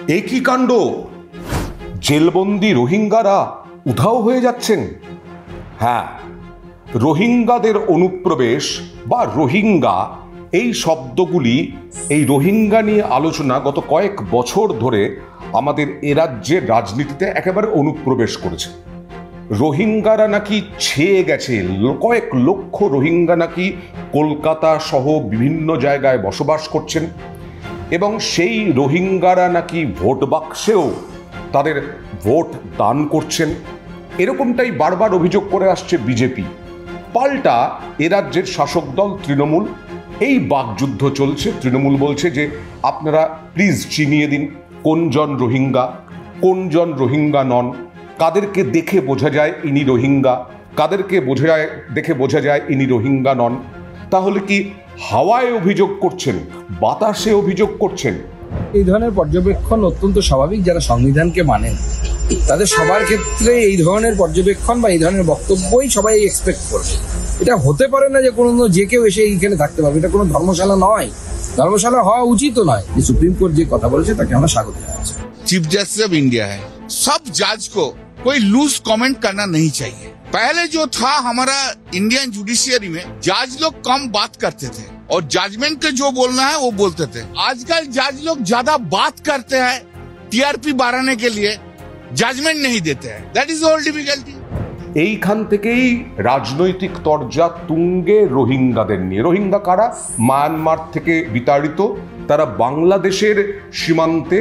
একই কাণ্ড, জেলবন্দি রোহিঙ্গারা উধাও হয়ে যাচ্ছেন। হ্যাঁ, রোহিঙ্গাদের অনুপ্রবেশ বা রোহিঙ্গা এই শব্দগুলি, এই রোহিঙ্গা নিয়ে আলোচনা গত কয়েক বছর ধরে আমাদের এ রাজ্যের রাজনীতিতে একেবারে অনুপ্রবেশ করেছে। রোহিঙ্গারা নাকি ছেয়ে গেছে, কয়েক লক্ষ রোহিঙ্গা নাকি কলকাতা সহ বিভিন্ন জায়গায় বসবাস করছেন এবং সেই রোহিঙ্গারা নাকি ভোট বাক্সেও তাদের ভোট দান করছেন। এরকমটাই বারবার অভিযোগ করে আসছে বিজেপি। পাল্টা এ রাজ্যের শাসক দল তৃণমূল, এই বাকযুদ্ধ চলছে। তৃণমূল বলছে যে আপনারা প্লিজ চিনিয়ে দিন কোনজন রোহিঙ্গা, কোনজন রোহিঙ্গা নন, কাদেরকে দেখে বোঝা যায় ইনি রোহিঙ্গা, কাদেরকে দেখে বোঝা যায় ইনি রোহিঙ্গা নন। তাহলে কি হাওয়ায় অভিযোগ করছেন, বাতাসে অভিযোগ করছেন? এই ধরনের পর্যবেক্ষণ অত্যন্ত স্বাভাবিক। যারা সংবিধানকে মানেন তাদের সবার ক্ষেত্রে এই ধরনের পর্যবেক্ষণ বা এই ধরনের বক্তব্যই সবাই এক্সপেক্ট করবে। এটা হতে পারে না যে কোনো যে কেউ এসে এইখানে থাকতে পারবে। এটা কোনো ধর্মশালা নয়, ধর্মশালা হওয়া উচিত নয়। যে সুপ্রিম কোর্ট যে কথা বলেছে তাকে আমরা স্বাগত জানাচ্ছি। चीफ जस्टिस ऑफ इंडिया है, सब जज को कोई लूज कमेंट करना नहीं चाहिए। पहले जो था हमारा इंडियन जुडिशियरी में, जज लोग कम बात करते थे और जजमेंट के जो बोलना है वो बोलते थे। आजकल जज लोग ज्यादा बात करते हैं टीआरपी बढ़ाने के लिए, जजमेंट नहीं देते हैं। That is all difficulty. এইখান থেকেই রাজনৈতিক তরজা তুঙ্গে রোহিঙ্গাদের নিয়ে। রোহিঙ্গা কারা? মায়ানমার থেকে বিতাড়িত, তারা বাংলাদেশের সীমান্তে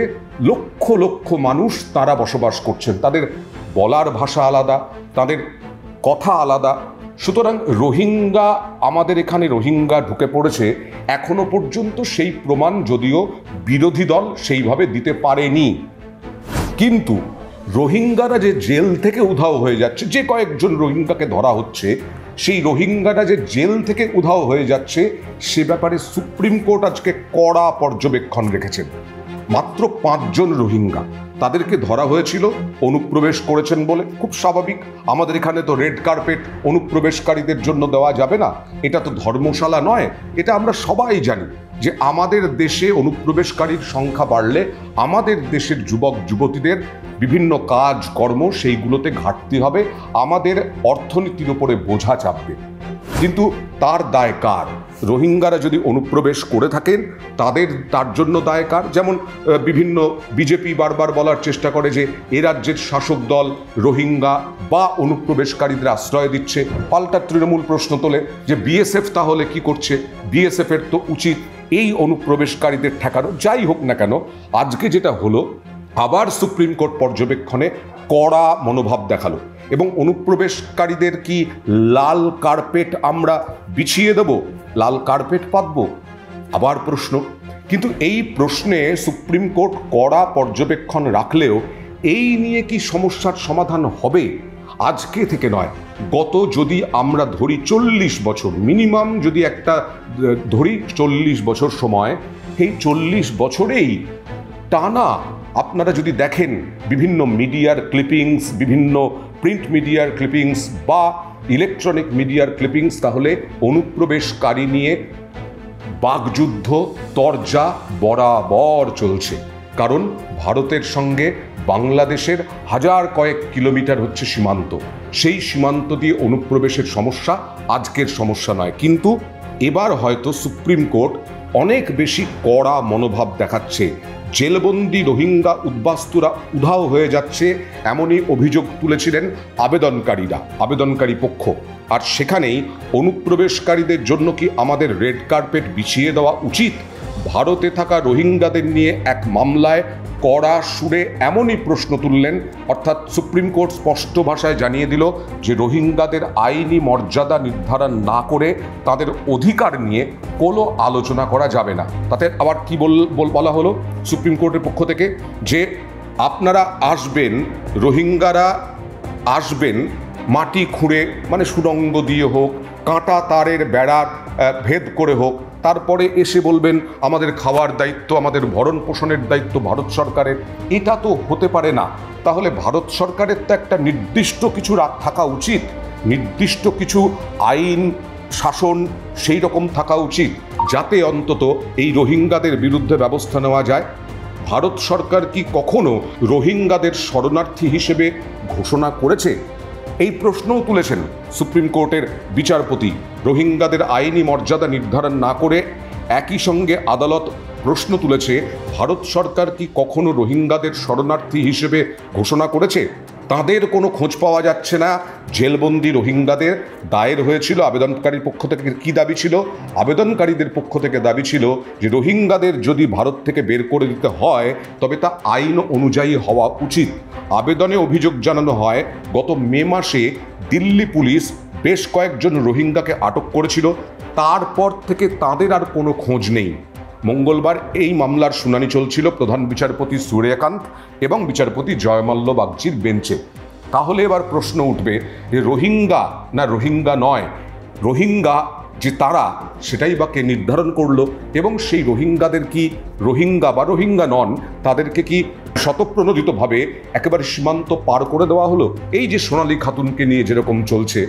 লক্ষ লক্ষ মানুষ তারা বসবাস করছেন। তাদের বলার ভাষা আলাদা, তাদের কথা আলাদা। সুতরাং রোহিঙ্গা, আমাদের এখানে রোহিঙ্গা ঢুকে পড়েছে, এখনো পর্যন্ত সেই প্রমাণ যদিও বিরোধী দল সেইভাবে দিতে পারেনি। কিন্তু রোহিঙ্গারা যে জেল থেকে উধাও হয়ে যাচ্ছে, যে কয়েকজন রোহিঙ্গাকে ধরা হচ্ছে, সেই রোহিঙ্গারা যে জেল থেকে উধাও হয়ে যাচ্ছে সে ব্যাপারে সুপ্রিম কোর্ট আজকে কড়া পর্যবেক্ষণ রেখেছেন। মাত্র 5 জন রোহিঙ্গা, তাদেরকে ধরা হয়েছিল অনুপ্রবেশ করেছেন বলে। খুব স্বাভাবিক, আমাদের এখানে তো রেড কার্পেট অনুপ্রবেশকারীদের জন্য দেওয়া যাবে না, এটা তো ধর্মশালা নয়। এটা আমরা সবাই জানি যে আমাদের দেশে অনুপ্রবেশকারীর সংখ্যা বাড়লে আমাদের দেশের যুবক যুবতীদের বিভিন্ন কাজ কর্ম সেইগুলোতে ঘাটতি হবে, আমাদের অর্থনীতির উপরে বোঝা চাপবে। কিন্তু তার দায় কার? রোহিঙ্গারা যদি অনুপ্রবেশ করে থাকেন তার জন্য দায় কার? যেমন বিভিন্ন বিজেপি বারবার বলার চেষ্টা করে যে এ রাজ্যের শাসক দল রোহিঙ্গা বা অনুপ্রবেশকারীদের আশ্রয় দিচ্ছে। পাল্টা তৃণমূল প্রশ্ন তোলে যে বিএসএফ তাহলে কি করছে? বিএসএফ এর তো উচিত এই অনুপ্রবেশকারীদের ঠেকানো। যাই হোক না কেন, আজকে যেটা হলো, আবার সুপ্রিম কোর্ট পর্যবেক্ষণে কড়া মনোভাব দেখালো এবং অনুপ্রবেশকারীদের কি লাল কার্পেট আমরা বিছিয়ে দেব, লাল কার্পেট পাতব? আবার প্রশ্ন। কিন্তু এই প্রশ্নে সুপ্রিম কোর্ট কড়া পর্যবেক্ষণ রাখলেও এই নিয়ে কি সমস্যার সমাধান হবে? আজকে থেকে নয়, গত যদি আমরা ধরি 40 বছর, মিনিমাম যদি একটা ধরি 40 বছর সময়, এই 40 বছরেই টানা আপনারা যদি দেখেন বিভিন্ন মিডিয়ার ক্লিপিংস, বিভিন্ন প্রিন্ট মিডিয়ার ক্লিপিংস বা ইলেকট্রনিক মিডিয়ার ক্লিপিংস, তাহলে অনুপ্রবেশকারী নিয়ে বাকযুদ্ধ তরজা বরাবর চলছে। কারণ ভারতের সঙ্গে বাংলাদেশের হাজার কয়েক কিলোমিটার হচ্ছে সীমান্ত। সেই সীমান্ত দিয়ে অনুপ্রবেশের সমস্যা আজকের সমস্যা নয়। কিন্তু এবার হয়তো সুপ্রিম কোর্ট অনেক বেশি কড়া মনোভাব দেখাচ্ছে। জেলবন্দি রোহিঙ্গা উদ্বাস্তুরা উধাও হয়ে যাচ্ছে এমনই অভিযোগ তুলেছিলেন আবেদনকারী পক্ষ। আর সেখানেই অনুপ্রবেশকারীদের জন্য কি আমাদের রেড কার্পেট বিছিয়ে দেওয়া উচিত? ভারতে থাকা রোহিঙ্গাদের নিয়ে এক মামলায় কড়া সুরে এমনই প্রশ্ন তুললেন, অর্থাৎ সুপ্রিম কোর্ট স্পষ্ট ভাষায় জানিয়ে দিল যে রোহিঙ্গাদের আইনি মর্যাদা নির্ধারণ না করে তাদের অধিকার নিয়ে কোনো আলোচনা করা যাবে না। তাতে আবার কি বলা হলো সুপ্রিম কোর্টের পক্ষ থেকে, যে আপনারা আসবেন, রোহিঙ্গারা আসবেন মাটি খুঁড়ে, মানে সুড়ঙ্গ দিয়ে হোক, কাঁটা তারের বেড়ার ভেদ করে হোক, তারপরে এসে বলবেন আমাদের খাওয়ার দায়িত্ব, আমাদের ভরণ পোষণের দায়িত্ব ভারত সরকারের। এটা তো হতে পারে না। তাহলে ভারত সরকারের তো একটা নির্দিষ্ট কিছু থাকা উচিত, নির্দিষ্ট কিছু আইন শাসন সেই রকম থাকা উচিত, যাতে অন্তত এই রোহিঙ্গাদের বিরুদ্ধে ব্যবস্থা নেওয়া যায়। ভারত সরকার কি কখনো রোহিঙ্গাদের শরণার্থী হিসেবে ঘোষণা করেছে? এই প্রশ্নও তুলেছেন সুপ্রিম কোর্টের বিচারপতি। রোহিঙ্গাদের আইনি মর্যাদা নির্ধারণ না করে একই সঙ্গে আদালত প্রশ্ন তুলেছে, ভারত সরকার কি কখনো রোহিঙ্গাদের শরণার্থী হিসেবে ঘোষণা করেছে? তাদের কোনো খোঁজ পাওয়া যাচ্ছে না। জেলবন্দি রোহিঙ্গাদের দায়ের হয়েছিল, আবেদনকারীর পক্ষ থেকে কি দাবি ছিল? আবেদনকারীদের পক্ষ থেকে দাবি ছিল যে রোহিঙ্গাদের যদি ভারত থেকে বের করে দিতে হয় তবে তা আইন অনুযায়ী হওয়া উচিত। আবেদনে অভিযোগ জানানো হয়, গত মে মাসে দিল্লি পুলিশ বেশ কয়েকজন রোহিঙ্গাকে আটক করেছিল, তারপর থেকে তাদের আর কোনো খোঁজ নেই। মঙ্গলবার এই মামলার শুনানি চলছিল প্রধান বিচারপতি সূর্যকান্ত এবং বিচারপতি জয়মাল্য বাগচির বেঞ্চে। তাহলে এবার প্রশ্ন উঠবে যে রোহিঙ্গা না রোহিঙ্গা নয়, রোহিঙ্গা যে তারা সেটাই বা কে নির্ধারণ করলো, এবং সেই রোহিঙ্গাদের কি রোহিঙ্গা বা রোহিঙ্গা নন তাদেরকে কি স্বতঃপ্রণোদিতভাবে একেবারে সীমান্ত পার করে দেওয়া হলো? এই যে সোনালী খাতুনকে নিয়ে যেরকম চলছে,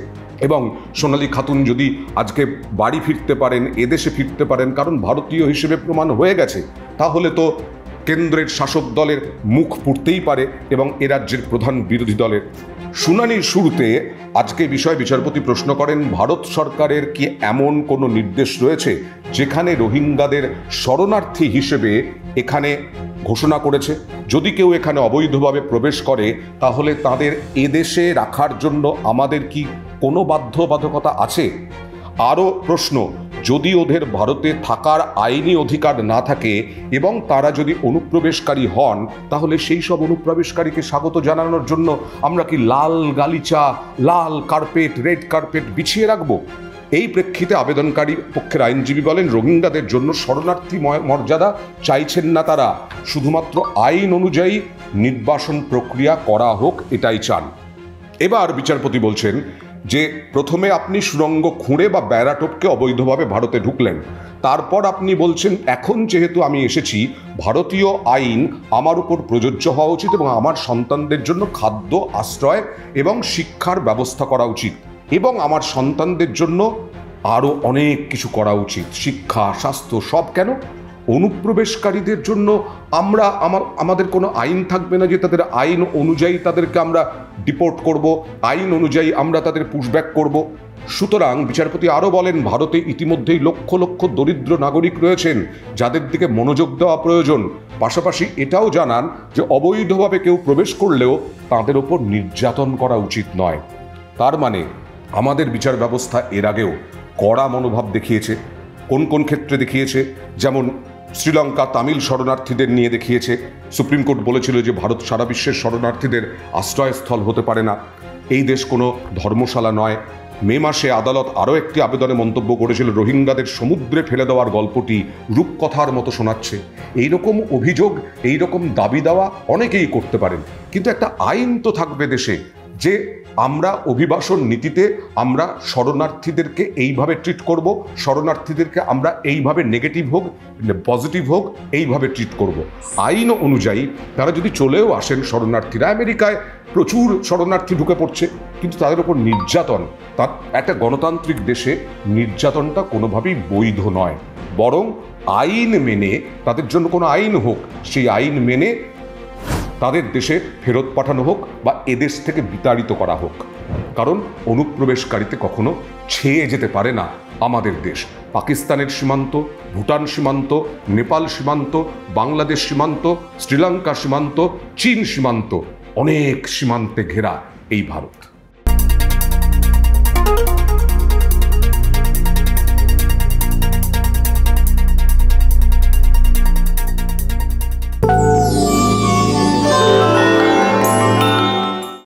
এবং সোনালী খাতুন যদি আজকে বাড়ি ফিরতে পারেন, এদেশে ফিরতে পারেন কারণ ভারতীয় হিসেবে প্রমাণ হয়ে গেছে, তাহলে তো কেন্দ্রের শাসক দলের মুখ পুড়তেই পারে এবং এ রাজ্যের প্রধান বিরোধী দলের। শুনানির শুরুতে আজকে বিষয় বিচারপতি প্রশ্ন করেন, ভারত সরকারের কি এমন কোনো নির্দেশ রয়েছে যেখানে রোহিঙ্গাদের শরণার্থী হিসেবে এখানে ঘোষণা করেছে? যদি কেউ এখানে অবৈধভাবে প্রবেশ করে তাহলে তাদের এদেশে রাখার জন্য আমাদের কি কোনো বাধ্যবাধকতা আছে? আরও প্রশ্ন, যদি ওদের ভারতে থাকার আইনি অধিকার না থাকে এবং তারা যদি অনুপ্রবেশকারী হন তাহলে সেই সব অনুপ্রবেশকারীকে স্বাগত জানানোর জন্য আমরা কি লাল গালিচা, লাল কার্পেট, রেড কার্পেট বিছিয়ে রাখবো? এই প্রেক্ষিতে আবেদনকারী পক্ষের আইনজীবী বলেন, রোহিঙ্গাদের জন্য শরণার্থী মর্যাদা চাইছেন না তারা, শুধুমাত্র আইন অনুযায়ী নির্বাসন প্রক্রিয়া করা হোক এটাই চান। এবার বিচারপতি বলছেন যে প্রথমে আপনি সুড়ঙ্গ খুঁড়ে বা বেড়া টপকে অবৈধভাবে ভারতে ঢুকলেন, তারপর আপনি বলছেন এখন যেহেতু আমি এসেছি ভারতীয় আইন আমার উপর প্রযোজ্য হওয়া উচিত এবং আমার সন্তানদের জন্য খাদ্য, আশ্রয় এবং শিক্ষার ব্যবস্থা করা উচিত, এবং আমার সন্তানদের জন্য আরও অনেক কিছু করা উচিত, শিক্ষা, স্বাস্থ্য, সব কেন? অনুপ্রবেশকারীদের জন্য আমাদের কোনো আইন থাকবে না যে তাদের আইন অনুযায়ী তাদেরকে আমরা ডিপোর্ট করব, আইন অনুযায়ী আমরা তাদের পুশব্যাক করব? সুতরাং বিচারপতি আরও বলেন, ভারতে ইতিমধ্যেই লক্ষ লক্ষ দরিদ্র নাগরিক রয়েছেন যাদের দিকে মনোযোগ দেওয়া প্রয়োজন। পাশাপাশি এটাও জানান যে অবৈধভাবে কেউ প্রবেশ করলেও তাদের ওপর নির্যাতন করা উচিত নয়। তার মানে আমাদের বিচার ব্যবস্থা এর আগেও কড়া মনোভাব দেখিয়েছে। কোন কোন ক্ষেত্রে দেখিয়েছে? যেমন শ্রীলঙ্কা তামিল শরণার্থীদের নিয়ে দেখিয়েছে। সুপ্রিম কোর্ট বলেছিল যে ভারত সারা বিশ্বের শরণার্থীদের আশ্রয়স্থল হতে পারে না, এই দেশ কোনো ধর্মশালা নয়। মে মাসে আদালত আরও একটি আবেদনে মন্তব্য করেছিল, রোহিঙ্গাদের সমুদ্রে ফেলে দেওয়ার গল্পটি রূপকথার মতো শোনাচ্ছে। এইরকম অভিযোগ, এইরকম দাবি দেওয়া অনেকেই করতে পারেন, কিন্তু একটা আইন তো থাকবে দেশে যে আমরা অভিবাসন নীতিতে আমরা শরণার্থীদেরকে এইভাবে ট্রিট করব, শরণার্থীদেরকে আমরা এইভাবে নেগেটিভ হোক পজিটিভ হোক এইভাবে ট্রিট করব। আইন অনুযায়ী তারা যদি চলেও আসেন শরণার্থীরা, আমেরিকায় প্রচুর শরণার্থী ঢুকে পড়ছে, কিন্তু তাদের উপর নির্যাতন, তার একটা গণতান্ত্রিক দেশে নির্যাতনটা কোনোভাবেই বৈধ নয়। বরং আইন মেনে তাদের জন্য কোনো আইন হোক, সেই আইন মেনে তাদের দেশে ফেরত পাঠানো হোক বা এদেশ থেকে বিতাড়িত করা হোক। কারণ অনুপ্রবেশকারীতে কখনো ছেয়ে যেতে পারে না আমাদের দেশ। পাকিস্তানের সীমান্ত, ভুটান সীমান্ত, নেপাল সীমান্ত, বাংলাদেশ সীমান্ত, শ্রীলঙ্কা সীমান্ত, চীন সীমান্ত, অনেক সীমান্তে ঘেরা এই ভারত।